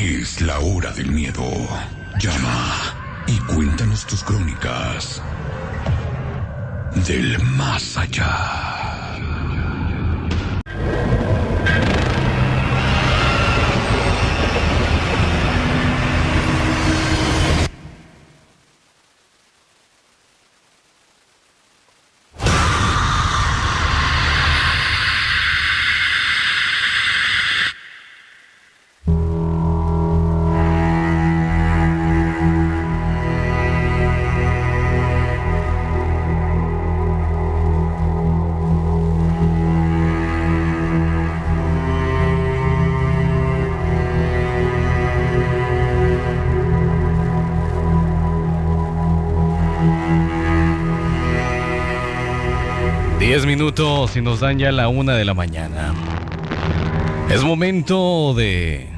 Es la hora del miedo. Llama y cuéntanos tus crónicas del más allá. Minutos y nos dan ya la 1 de la mañana. Es momento de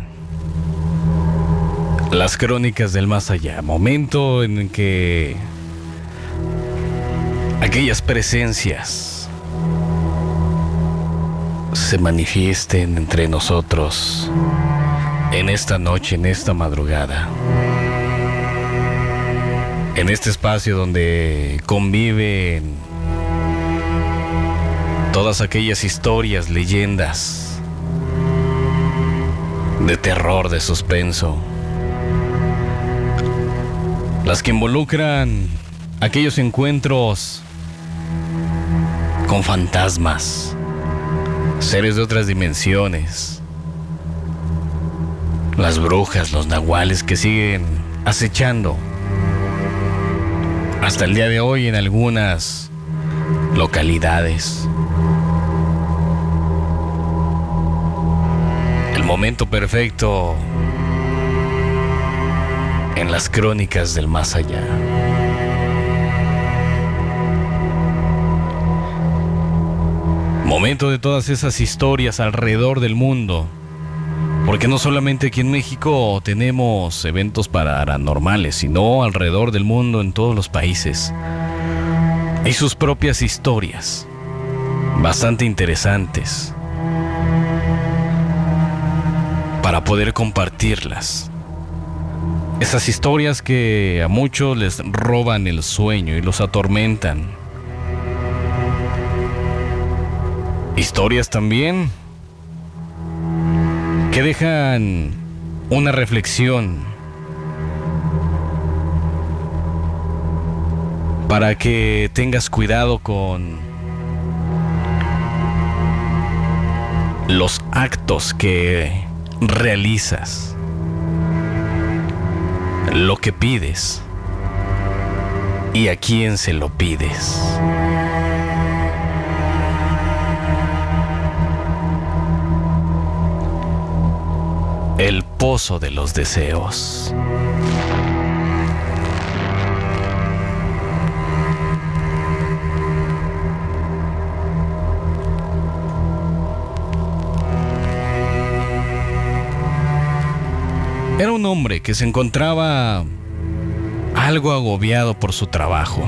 las crónicas del más allá. Momento en que aquellas presencias se manifiesten entre nosotros en esta noche, en esta madrugada. En este espacio donde conviven todas aquellas historias, leyendas de terror, de suspenso, las que involucran aquellos encuentros con fantasmas, seres de otras dimensiones, las brujas, los nahuales que siguen acechando hasta el día de hoy en algunas localidades. Momento perfecto en las crónicas del más allá. Momento de todas esas historias alrededor del mundo, porque no solamente aquí en México tenemos eventos paranormales, sino alrededor del mundo, en todos los países hay sus propias historias bastante interesantes para poder compartirlas. Esas historias que a muchos les roban el sueño y los atormentan. Historias también que dejan una reflexión para que tengas cuidado con los actos que realizas, lo que pides y a quién se lo pides. El pozo de los deseos. Era un hombre que se encontraba algo agobiado por su trabajo.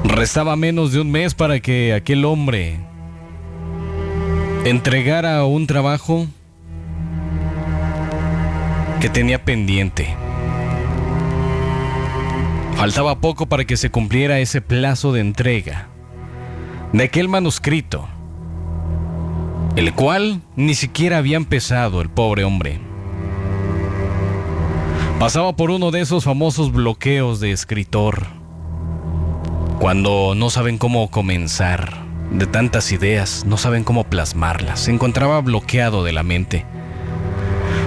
Restaba menos de un mes para que aquel hombre entregara un trabajo que tenía pendiente. Faltaba poco para que se cumpliera ese plazo de entrega de aquel manuscrito, el cual ni siquiera había empezado el pobre hombre. Pasaba por uno de esos famosos bloqueos de escritor, cuando no saben cómo comenzar, de tantas ideas, no saben cómo plasmarlas. Se encontraba bloqueado de la mente.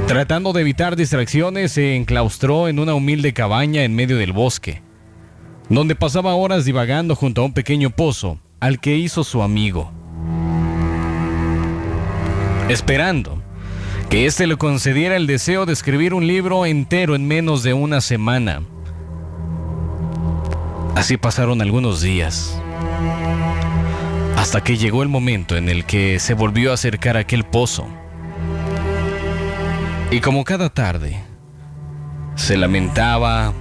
Tratando de evitar distracciones, se enclaustró en una humilde cabaña en medio del bosque, donde pasaba horas divagando junto a un pequeño pozo al que hizo su amigo, esperando que éste le concediera el deseo de escribir un libro entero en menos de una semana. Así pasaron algunos días, hasta que llegó el momento en el que se volvió a acercar a aquel pozo. Y como cada tarde, se lamentaba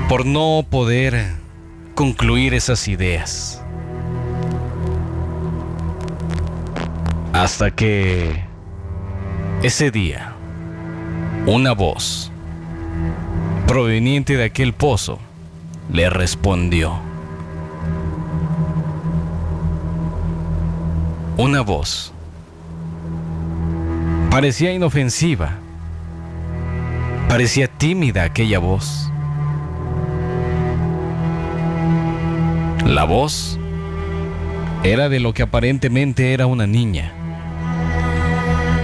por no poder concluir esas ideas. Hasta que Ese día, una voz proveniente de aquel pozo le respondió. Una voz. Parecía inofensiva. Parecía tímida aquella voz. La voz era de lo que aparentemente era una niña,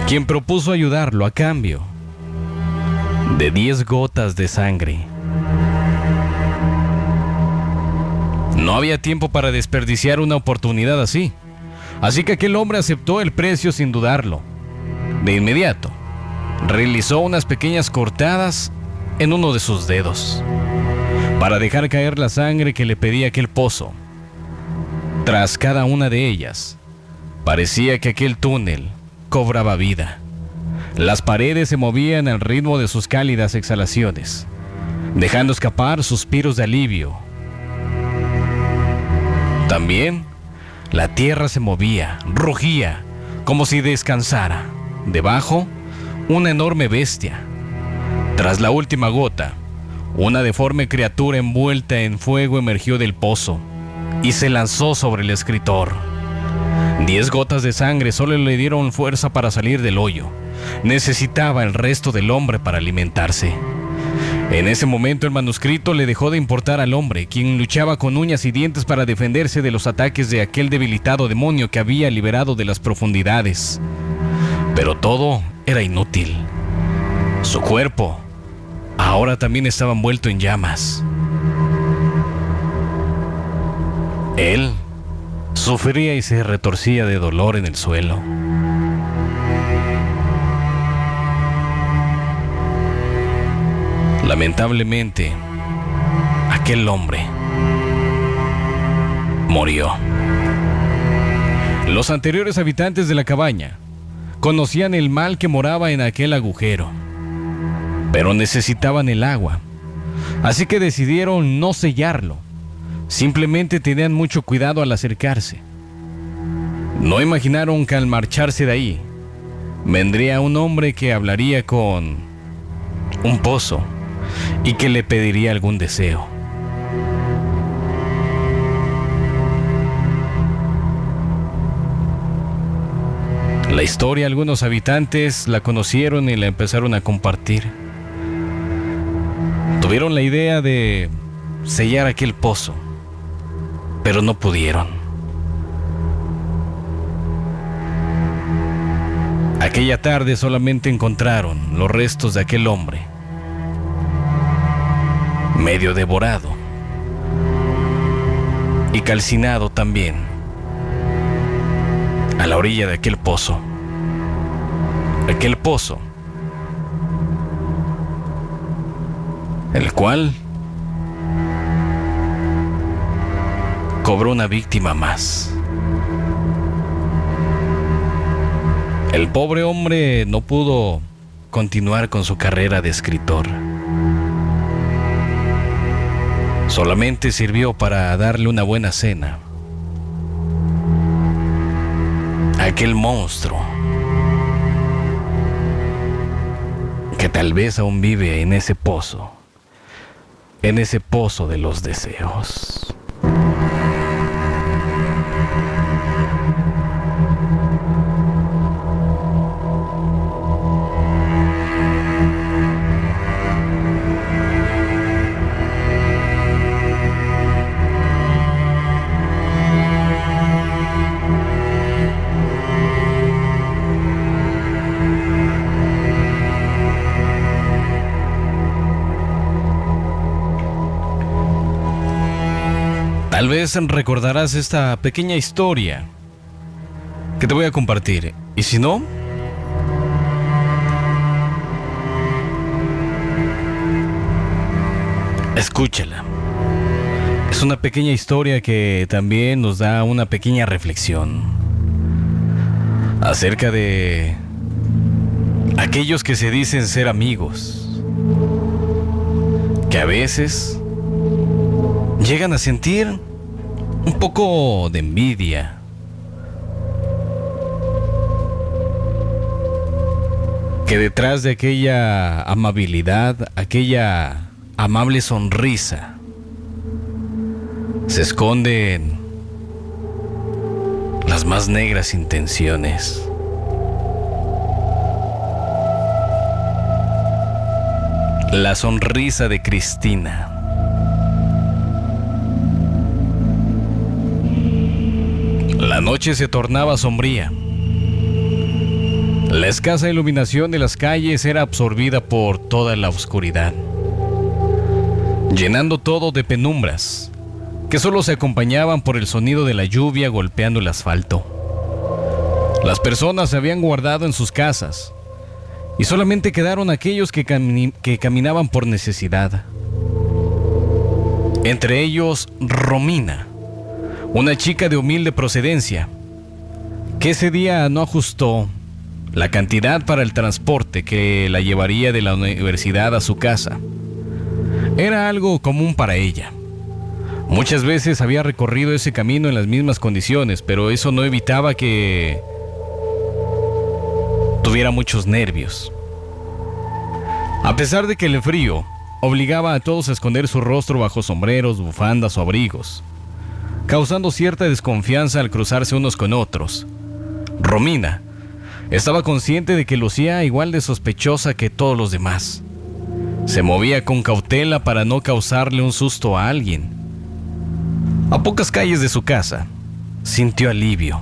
quien propuso ayudarlo a cambio de 10 gotas de sangre. No había tiempo para desperdiciar una oportunidad así que aquel hombre aceptó el precio sin dudarlo. De inmediato, realizó unas pequeñas cortadas en uno de sus dedos para dejar caer la sangre que le pedía aquel pozo. Tras cada una de ellas, parecía que aquel túnel cobraba vida. Las paredes se movían al ritmo de sus cálidas exhalaciones, dejando escapar suspiros de alivio. También, la tierra se movía, rugía, como si descansara. Debajo, una enorme bestia. Tras la última gota, una deforme criatura envuelta en fuego emergió del pozo y se lanzó sobre el escritor. 10 gotas de sangre solo le dieron fuerza para salir del hoyo. Necesitaba el resto del hombre para alimentarse. En ese momento el manuscrito le dejó de importar al hombre, quien luchaba con uñas y dientes para defenderse de los ataques de aquel debilitado demonio que había liberado de las profundidades. Pero todo era inútil. Su cuerpo ahora también estaba envuelto en llamas. Él sufría y se retorcía de dolor en el suelo. Lamentablemente, aquel hombre murió. Los anteriores habitantes de la cabaña conocían el mal que moraba en aquel agujero, pero necesitaban el agua, así que decidieron no sellarlo. Simplemente tenían mucho cuidado al acercarse. No imaginaron que al marcharse de ahí, vendría un hombre que hablaría con un pozo y que le pediría algún deseo. La historia, algunos habitantes la conocieron y la empezaron a compartir. Tuvieron la idea de sellar aquel pozo, pero no pudieron. Aquella tarde solamente encontraron los restos de aquel hombre, medio devorado y calcinado también, a la orilla de aquel pozo. Aquel pozo, el cual cobró una víctima más. El pobre hombre no pudo continuar con su carrera de escritor. Solamente sirvió para darle una buena cena a aquel monstruo que tal vez aún vive en ese pozo de los deseos. Tal vez recordarás esta pequeña historia que te voy a compartir. Y si no, escúchala. Es una pequeña historia que también nos da una pequeña reflexión acerca de aquellos que se dicen ser amigos, que a veces llegan a sentir un poco de envidia, que detrás de aquella amabilidad, aquella amable sonrisa, se esconden las más negras intenciones. La sonrisa de Cristina. La noche se tornaba sombría. La escasa iluminación de las calles era absorbida por toda la oscuridad, llenando todo de penumbras que solo se acompañaban por el sonido de la lluvia golpeando el asfalto. Las personas se habían guardado en sus casas y solamente quedaron aquellos que caminaban por necesidad. Entre ellos, Romina, una chica de humilde procedencia, que ese día no ajustó la cantidad para el transporte que la llevaría de la universidad a su casa. Era algo común para ella. Muchas veces había recorrido ese camino en las mismas condiciones, pero eso no evitaba que tuviera muchos nervios. A pesar de que el frío obligaba a todos a esconder su rostro bajo sombreros, bufandas o abrigos, causando cierta desconfianza al cruzarse unos con otros, Romina estaba consciente de que lucía igual de sospechosa que todos los demás. Se movía con cautela para no causarle un susto a alguien. A pocas calles de su casa, sintió alivio,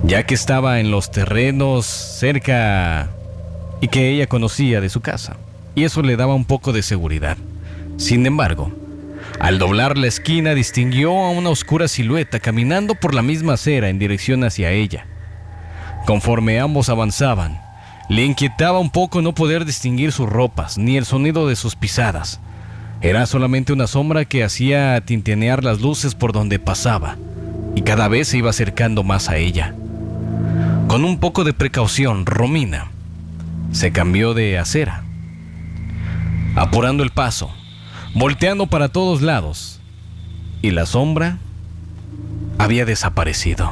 ya que estaba en los terrenos cerca y que ella conocía de su casa, y eso le daba un poco de seguridad. Sin embargo, al doblar la esquina distinguió a una oscura silueta caminando por la misma acera en dirección hacia ella. Conforme ambos avanzaban, le inquietaba un poco no poder distinguir sus ropas ni el sonido de sus pisadas. Era solamente una sombra que hacía tintinear las luces por donde pasaba, y cada vez se iba acercando más a ella. Con un poco de precaución, Romina se cambió de acera, apurando el paso, volteando para todos lados, y la sombra había desaparecido.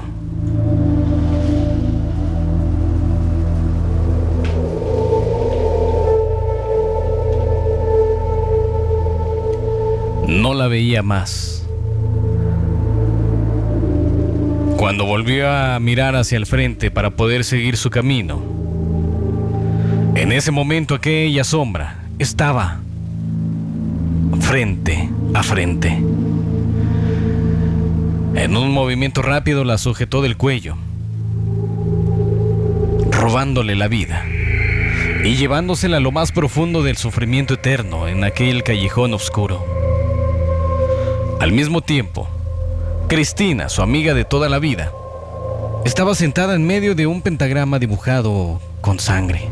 No la veía más. Cuando volvió a mirar hacia el frente para poder seguir su camino, en ese momento aquella sombra estaba frente a frente. En un movimiento rápido la sujetó del cuello, robándole la vida y llevándosela a lo más profundo del sufrimiento eterno en aquel callejón oscuro. Al mismo tiempo, Cristina, su amiga de toda la vida, estaba sentada en medio de un pentagrama dibujado con sangre,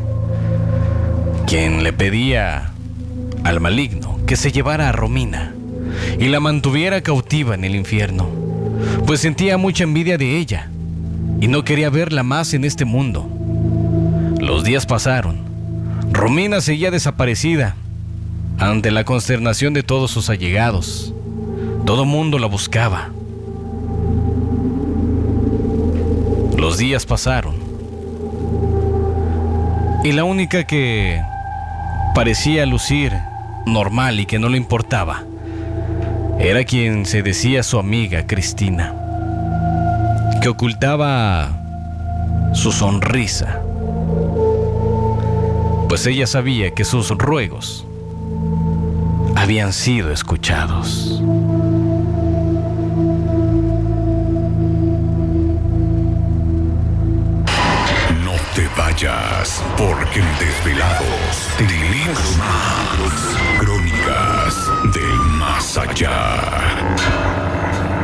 quien le pedía al maligno que se llevara a Romina y la mantuviera cautiva en el infierno, pues sentía mucha envidia de ella y no quería verla más en este mundo. Los días pasaron. Romina seguía desaparecida ante la consternación de todos sus allegados. Todo mundo la buscaba. Los días pasaron y la única que parecía lucir normal y que no le importaba era quien se decía su amiga Cristina, que ocultaba su sonrisa, pues ella sabía que sus ruegos habían sido escuchados. Vayas, porque en Desvelados tenemos más crónicas del más allá.